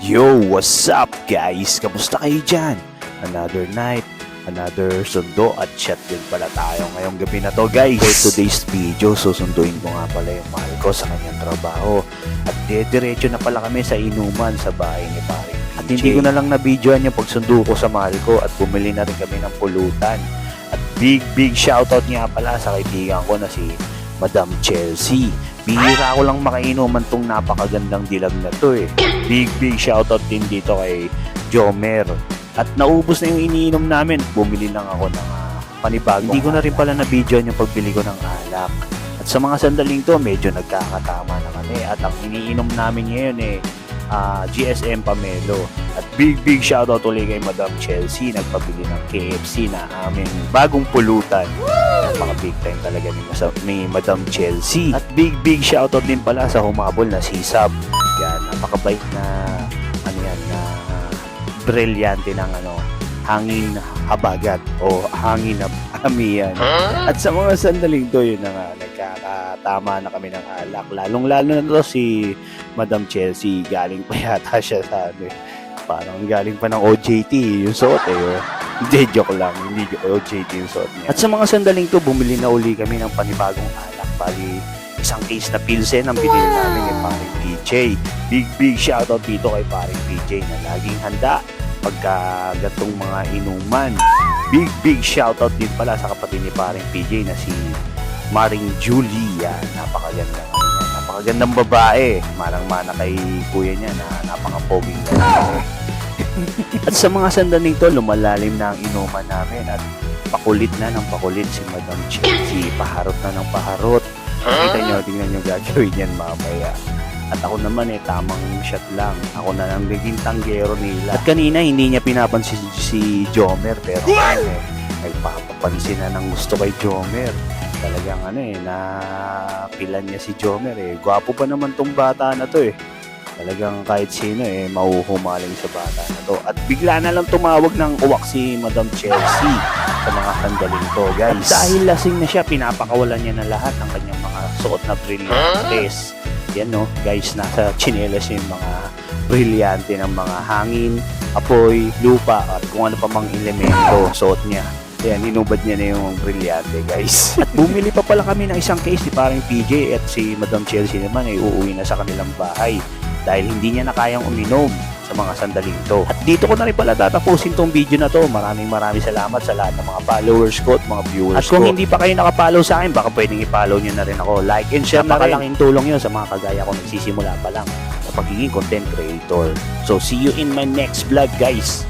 Yo, what's up guys? Kamusta kayo dyan? Another night, another sundo at chat din pala tayo ngayong gabi na to guys. For today's video, susunduin ko nga pala yung mahal ko sa kanyang trabaho. At diretso na pala kami sa inuman sa bahay ni pare. At hindi ko na lang na-videoan yung pagsundo ko sa mahal ko at bumili na rin kami ng pulutan. At big shoutout nga pala sa kaibigan ko na si Madam Chelsea. Bihira ko lang makainuman tong napakagandang dilag na to eh. Big shoutout din dito kay Jomer. At naubos na yung iniinom namin. Bumili lang ako ng panibagong. Hindi ko na rin pala na-videoan yung pagbili ko ng alak. At sa mga sandaling to, medyo nagkakatama na kami. At ang iniinom namin ngayon GSM Pamelo. At big shoutout ulit kay Madam Chelsea. Nagpabili ng KFC na aming bagong pulutan. Mga big time talaga ni Madam Chelsea. At big shoutout din pala sa humabol na si Sab. Yan, napakabait na brilyante ng hangin habagat o hangin na amiyan. At sa mga sandaling to, yun na nga, nagkakatama na kami ng alak. Lalong-lalo na to si Madam Chelsea. Galing pa yata siya sa parang galing pa ng OJT yung suot Hindi, joke lang. Hindi OJT yung suot niya. At sa mga sandaling to, bumili na uli kami ng panibagong alak. Bali, isang case na Pilsen ang binili namin kay paring PJ. Big shoutout dito kay paring PJ na laging handa pagka gatong mga inuman. Big shoutout din pala sa kapatid ni paring PJ na si Maring Julia. Napakagandang babae. Marang-mana kay kuya niya na napakapoging lalaki. At sa mga sandaling to, lumalalim na ang inuman namin at pakulit na ng pakulit si Madam Chelsea. Paharot na ng paharot. Tingnan nyo gagawin yan mamaya. At ako naman tamang shot lang. Ako na lang naging tanggero nila. At kanina hindi niya pinapansin si Jomer. Pero nagpapapansin na ng gusto kay Jomer. Talagang napilan niya si Jomer Gwapo pa naman tong bata na to Talagang kahit sino mauhumaling sa bata na to. At bigla na lang tumawag ng uwak si Madam Chelsea sa mga sandaling to guys. At dahil lasing na siya, pinapakawalan niya na lahat ng kanyang mga suot na brilyantes. Yan guys, nasa tsinelas yung mga brilyante ng mga hangin, apoy, lupa at kung ano pa mang elemento suot niya. Ayan, inubad niya na yung brilyante guys. At bumili pa pala kami ng isang case ni parang PJ at si Madam Chelsea naman uuwi na sa kanilang bahay dahil hindi niya na kayang uminom sa mga sandaling to. At dito ko na rin pala tatapusin tong video na to. Maraming salamat sa lahat ng mga followers ko at mga viewers ko. At kung hindi pa kayo nakapollow sa akin, baka pwedeng i-follow nyo na rin ako. Like and share na rin. Napakalaking tulong yun sa mga kagaya ko nagsisimula pa lang sa pagiging content creator. So see you in my next vlog guys.